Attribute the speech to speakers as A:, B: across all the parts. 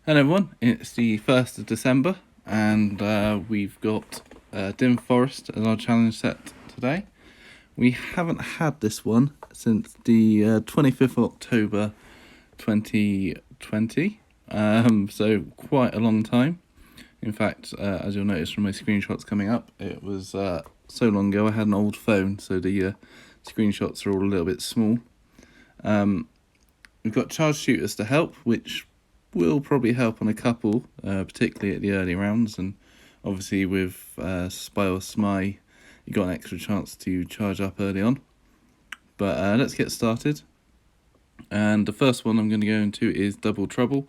A: Hello everyone, it's the 1st of December and we've got Dim Forest as our challenge set today. We haven't had this one since the 25th of October 2020, so quite a long time. In fact, as you'll notice from my screenshots coming up, it was so long ago I had an old phone, so the screenshots are all a little bit small. We've got charge shooters to help, which will probably help on a couple, particularly at the early rounds, and obviously with Spy or Smy, you got an extra chance to charge up early on. But let's get started. And the first one I'm going to go into is Double Trouble,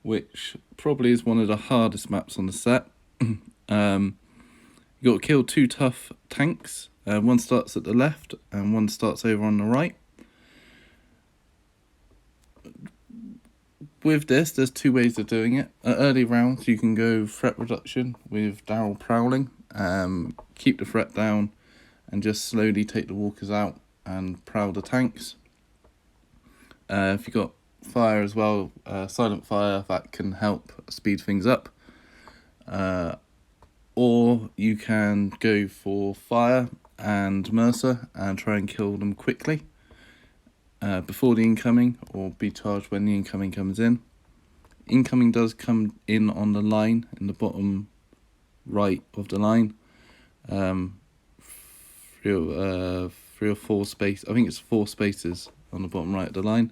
A: which probably is one of the hardest maps on the set. You got to kill two tough tanks. One starts at the left and one starts over on the right. With this, there's two ways of doing it. At early rounds, you can go threat reduction with Daryl prowling, keep the threat down, and just slowly take the walkers out and prowl the tanks. If you've got fire as well, silent fire, that can help speed things up. Or you can go for fire and Mercer and try and kill them quickly. Before the incoming, or be charged when the incoming comes in. Incoming does come in on the line, in the bottom right of the line. Three or four space. I think it's 4 spaces on the bottom right of the line,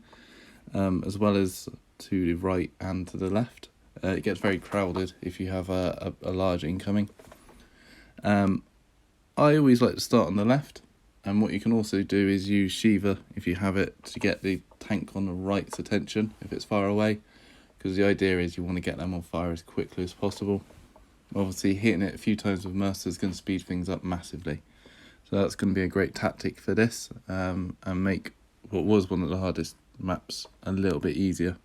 A: as well as to the right and to the left. It gets very crowded if you have a large incoming. I always like to start on the left. And what you can also do is use Shiva, if you have it, to get the tank on the right's attention if it's far away. Because the idea is you want to get them on fire as quickly as possible. Obviously, hitting it a few times with Mercer is going to speed things up massively. So that's going to be a great tactic for this, and make what was one of the hardest maps a little bit easier.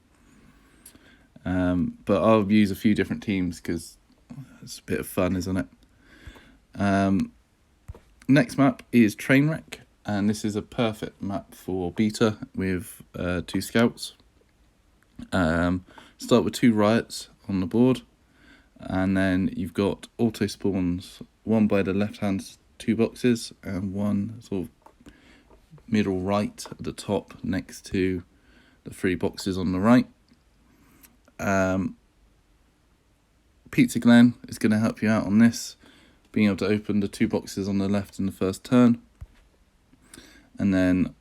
A: But I'll use a few different teams because it's a bit of fun, isn't it? Next map is Trainwreck, and this is a perfect map for beta with 2 scouts. Start with 2 riots on the board, and then you've got auto spawns, one by the left hand 2 boxes and one sort of middle right at the top next to the 3 boxes on the right. Pizza Glen is going to help you out on this, being able to open the 2 boxes on the left in the first turn, and then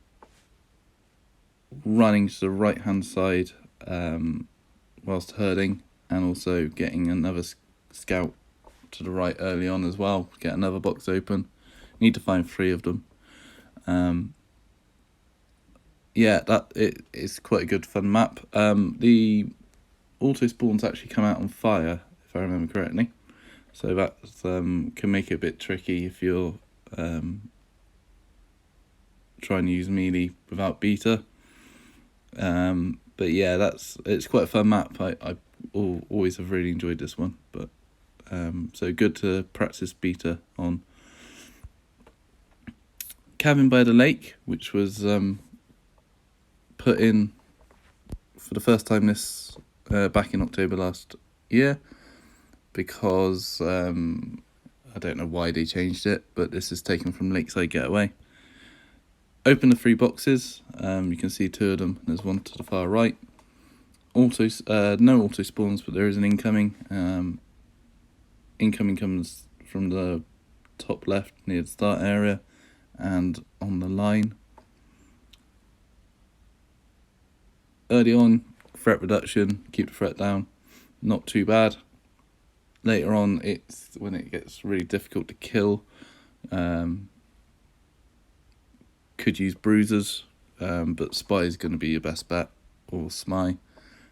A: running to the right hand side whilst herding, and also getting another scout to the right early on as well, get another box open. You need to find 3 of them. Yeah, it's quite a good fun map. The auto spawns actually come out on fire, if I remember correctly. So that can make it a bit tricky if you're trying to use melee without beta. But yeah, it's quite a fun map. I always have really enjoyed this one. But so good to practice beta on. Cabin by the Lake, which was put in for the first time back in October last year. Because I don't know why they changed it, but this is taken from Lakeside Getaway. Open the 3 boxes. You can see 2 of them. There's one to the far right. No auto spawns, but there is an incoming. Incoming comes from the top left near the start area and on the line. Early on, threat reduction, keep the threat down. Not too bad. Later on, it's when it gets really difficult to kill. Could use bruisers, but Spy is going to be your best bet, or Smy,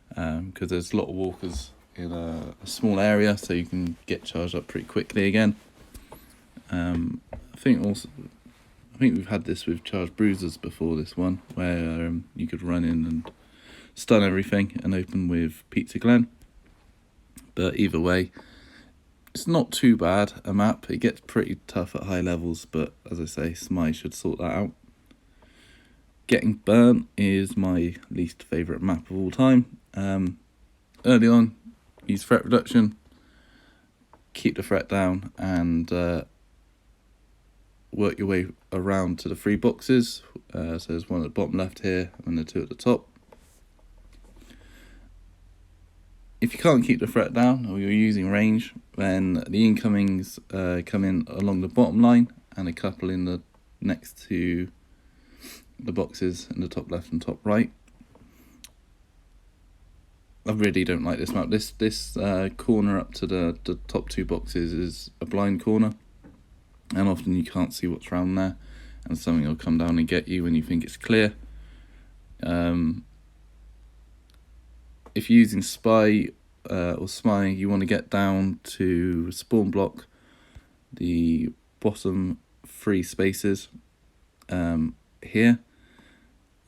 A: because there's a lot of walkers in a small area, so you can get charged up pretty quickly again. I think we've had this with charged bruisers before this one, where you could run in and stun everything and open with Pizza Glen. But either way, it's not too bad a map. It gets pretty tough at high levels, but as I say, Smy should sort that out. Getting Burnt is my least favourite map of all time. early on, use fret reduction, keep the fret down, and work your way around to the 3 boxes. So there's one at the bottom left here and the 2 at the top. If you can't keep the fret down or you're using range, then the incomings come in along the bottom line and a couple in the next to the boxes in the top left and top right. I really don't like this map. This corner up to the top 2 boxes is a blind corner, and often you can't see what's around there, and something will come down and get you when you think it's clear. If you're using Spy or Spy, you want to get down to spawn block the bottom 3 spaces here,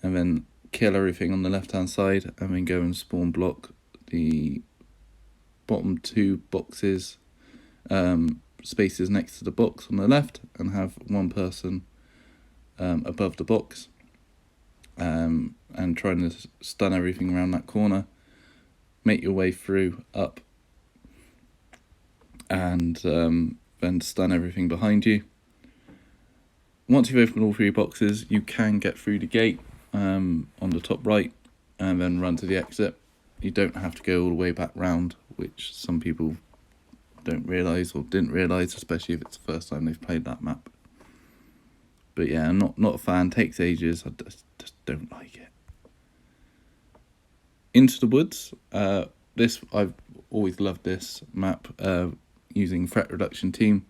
A: and then kill everything on the left hand side, and then go and spawn block the bottom 2 boxes, spaces next to the box on the left, and have one person above the box, and trying to stun everything around that corner. Make your way through up, and then stun everything behind you. Once you've opened all 3 boxes, you can get through the gate on the top right and then run to the exit. You don't have to go all the way back round, which some people don't realise or didn't realise, especially if it's the first time they've played that map. But yeah, I'm not a fan. Takes ages. I just don't like it. Into the Woods. This, I've always loved this map, using fret reduction team.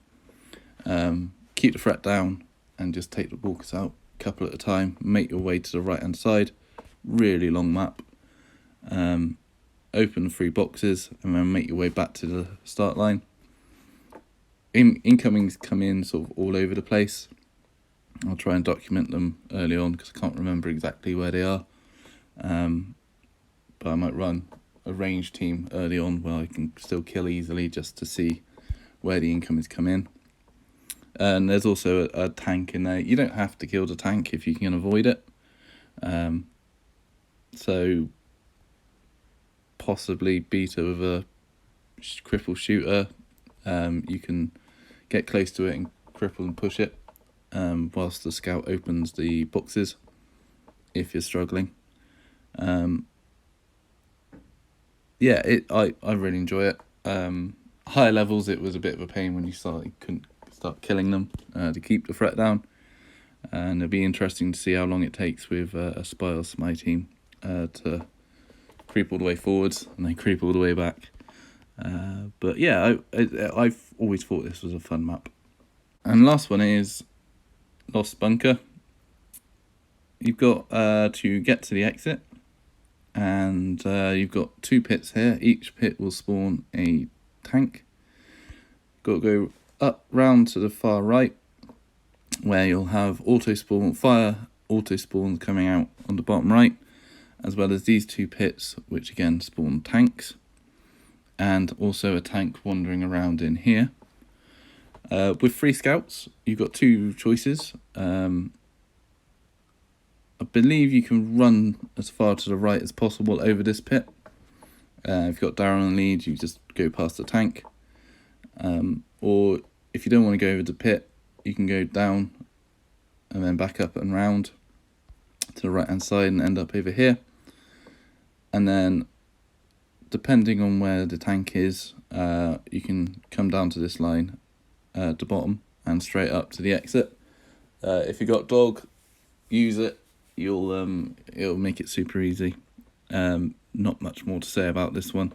A: Keep the fret down and just take the walkers out a couple at a time. Make your way to the right hand side. Really long map. Open the 3 boxes and then make your way back to the start line. Incomings come in sort of all over the place. I'll try and document them early on because I can't remember exactly where they are. But I might run a range team early on where I can still kill easily, just to see where the incomings come in. And there's also a tank in there. You don't have to kill the tank if you can avoid it. So possibly beat it with a cripple shooter. You can get close to it and cripple and push it, whilst the scout opens the boxes if you're struggling. Yeah, I really enjoy it. Higher levels, it was a bit of a pain when you couldn't start killing them to keep the threat down. And it'll be interesting to see how long it takes with a Spy or Spy team to creep all the way forwards and then creep all the way back. But yeah, I've always thought this was a fun map. And last one is Lost Bunker. You've got to get to the exit, and you've got 2 pits here. Each pit will spawn a tank. Got to go up round to the far right, where you'll have fire auto spawns coming out on the bottom right, as well as these 2 pits, which again spawn tanks, and also a tank wandering around in here. With 3 scouts, you've got 2 choices. I believe you can run as far to the right as possible over this pit. If you've got Darren on the lead, you just go past the tank. Or if you don't want to go over the pit, you can go down and then back up and round to the right hand side and end up over here. And then depending on where the tank is, you can come down to this line at the bottom and straight up to the exit. If you got dog, use it. It'll make it super easy. Not much more to say about this one.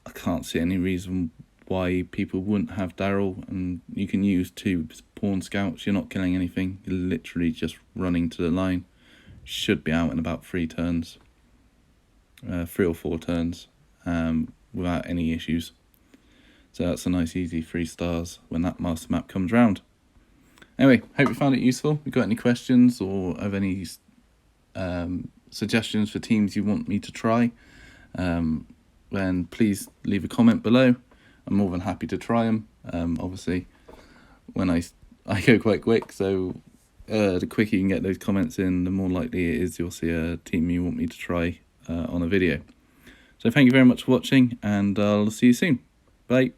A: I can't see any reason why people wouldn't have Daryl, and you can use 2 pawn scouts. You're not killing anything. You're literally just running to the line. Should be out in about 3 turns, 3 or 4 turns, without any issues. So that's a nice easy 3 stars when that master map comes round. Anyway, hope you found it useful. If you've got any questions or have any suggestions for teams you want me to try, then please leave a comment below. I'm more than happy to try them. Obviously, when I go quite quick, so the quicker you can get those comments in, the more likely it is you'll see a team you want me to try on a video. So thank you very much for watching, and I'll see you soon. Bye.